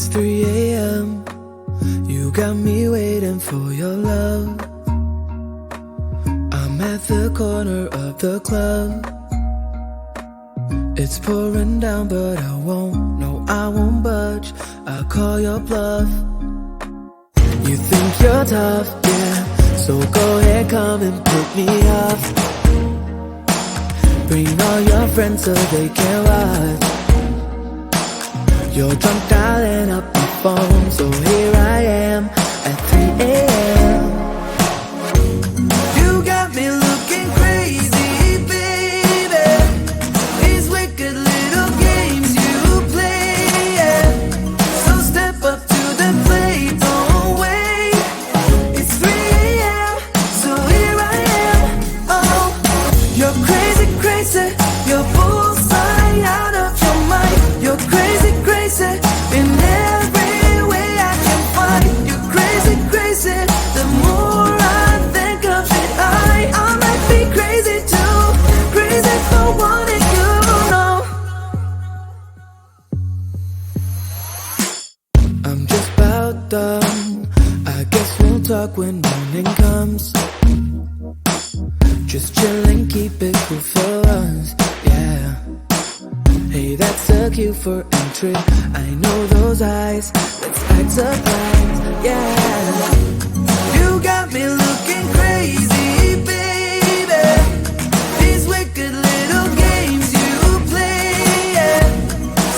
It's 3 a.m. You got me waiting for your love. I'm at the corner of the club. It's pouring down, but I won't, no, I won't budge. I'll call your bluff. You think you're tough, yeah, so go ahead, come and put me off. Bring all your friends so they can watch. You're drunk dialing up my phone, so here I am at 3 a.m. You got me looking crazy, baby. These wicked little games you play, yeah. So step up to the plate, don't wait. It's 3 a.m., so here I am. Oh, you're crazy, crazy. You're bullseye out of your mind. You're crazy, crazy. In every way I can find. You're crazy, crazy. The more I think of it, I might be crazy too. Crazy for wanting you, know. I'm just about done. I guess we'll talk when morning comes. Just chillin', keep it cool for us, yeah. Hey, that's a cue for entry. I know those eyes, let's act surprised, yeah. You got me looking crazy, baby. These wicked little games you play, yeah.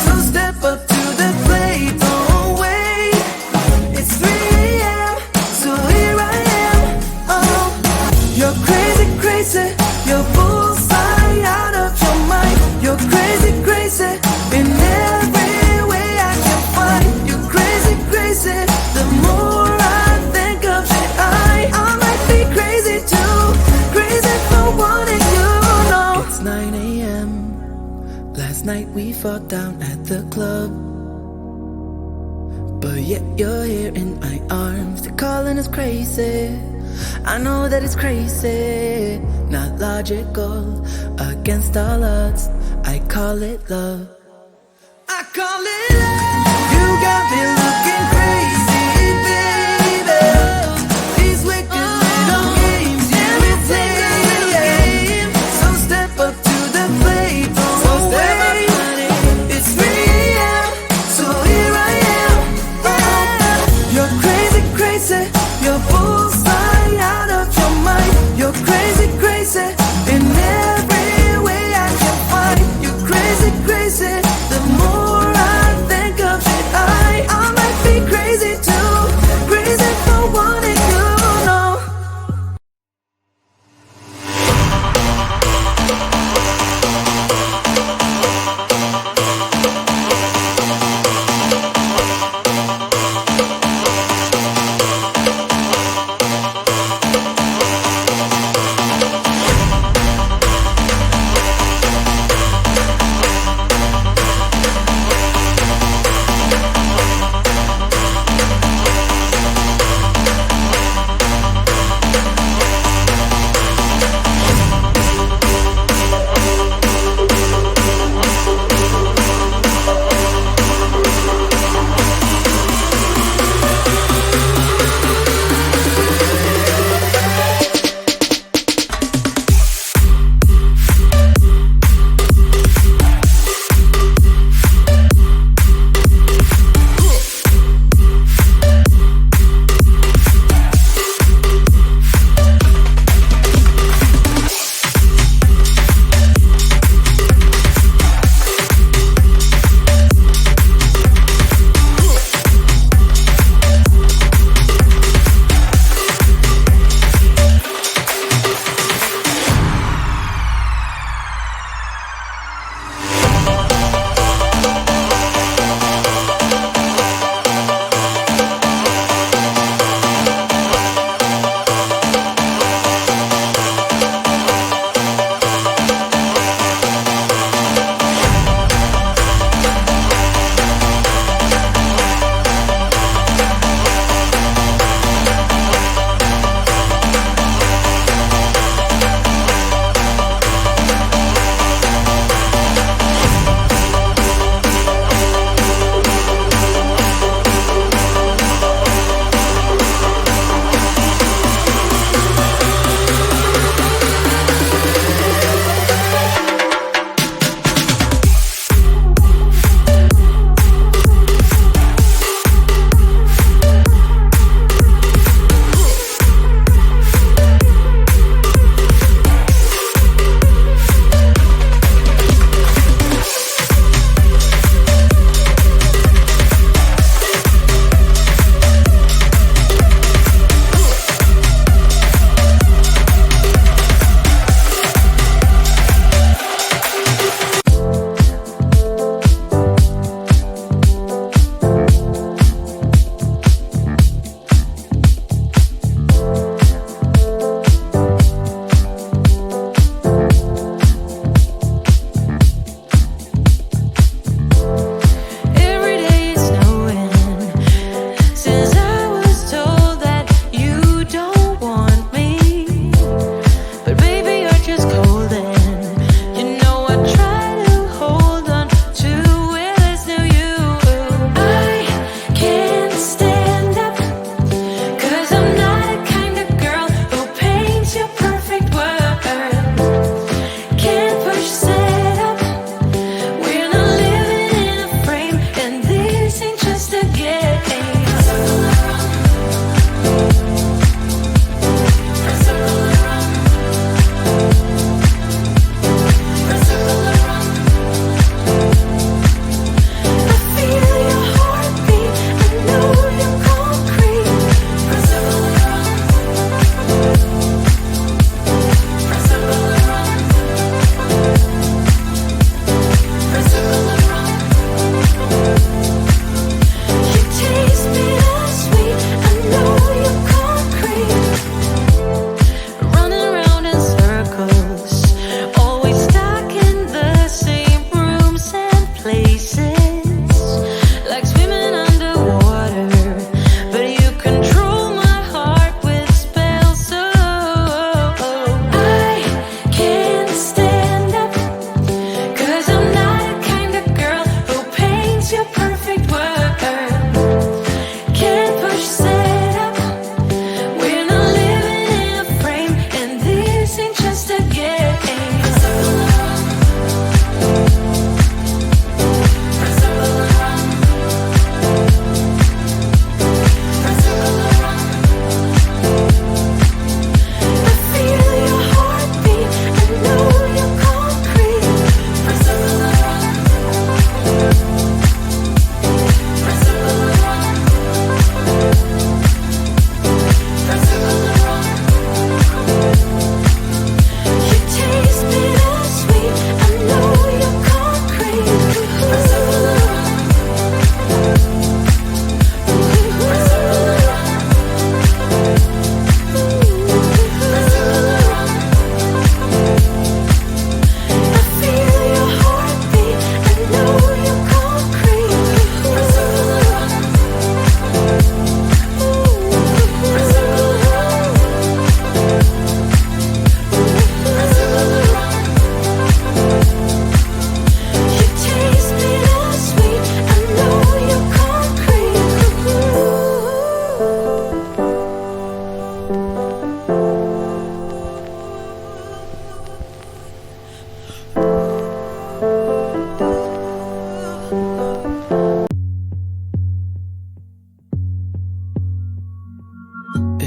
So step up to the plate, don't wait. It's 3 a.m., so here I am. Oh, you're crazy, crazy. You're bullseye out of your mind. You're crazy, crazy. In every way I can find. You're crazy, crazy. The more I think of it, I might be crazy too. Crazy for wanting you, know. It's 9 a.m. Last night we fought down at the club, but yet you're here in my arms. They're calling us crazy. I know that it's crazy, not logical, against all odds. I call it love. I call it love. You got me looking crazy, baby. These wicked little games you play. So step up to the plate, don't wait. It's 3 a.m., so here I am. You're crazy, crazy. You're bullseye out of your mind. You're crazy, crazy. In every way I can find. You're crazy, crazy.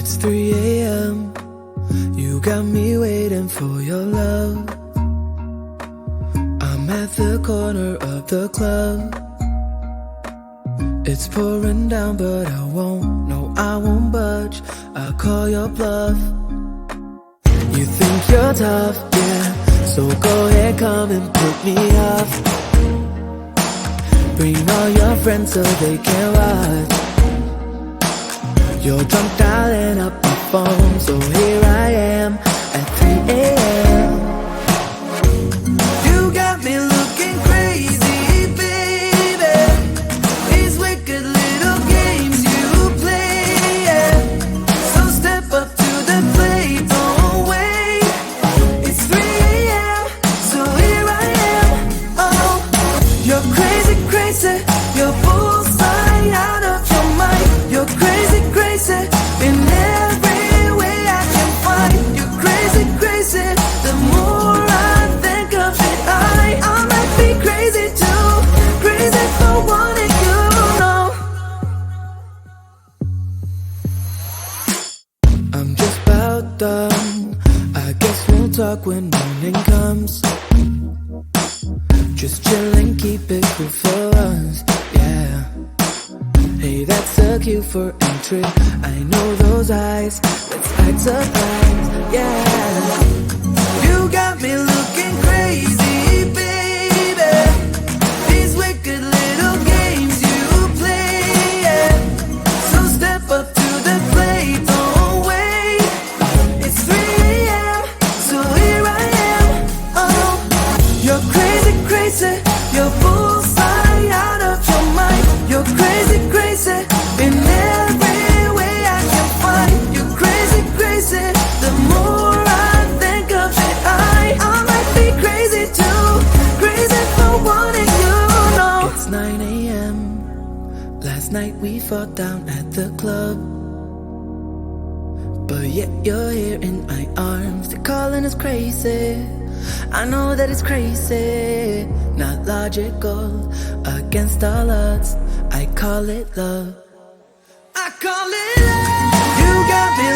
It's 3 a.m. You got me waiting for your love. I'm at the corner of the club. It's pouring down, but I won't, no, I won't budge. I'll call your bluff. You think you're tough, yeah, so go ahead, come and put me off. Bring all your friends so they can watch. You're drunk dialing up my phone, so here I am at 3 a.m. You got me looking crazy, baby. These wicked little games you play, yeah. So step up to the plate, don't wait. It's 3 a.m., so here I am. Oh, you're crazy, crazy. You're bullseye out of your mind. You're crazy, crazy in every way I can find. You're crazy, crazy. The more I think of it, I might be crazy too. Crazy for wanting you, know. I'm just about done. I guess we'll talk when morning comes. Just chillin', keep it cool for us, yeah. Hey, that's a cue for entry. I know those eyes, let's act surprised, yeah. You got me looking crazy, baby. These wicked little games you play, yeah. So step up to the plate, don't wait. It's 3 a.m., so here I am. Oh, you're crazy, crazy. You're bullseye out of your mind. You're crazy, crazy in every way I can find. You're crazy, crazy. The more I think of it, I might be crazy too. Crazy for wanting you, know. It's 9 a.m. Last night we fought down at the club, but yet you're here in my arms. They're calling us crazy. I know that it's crazy, not logical, against all odds. I call it love. I call it love. You got me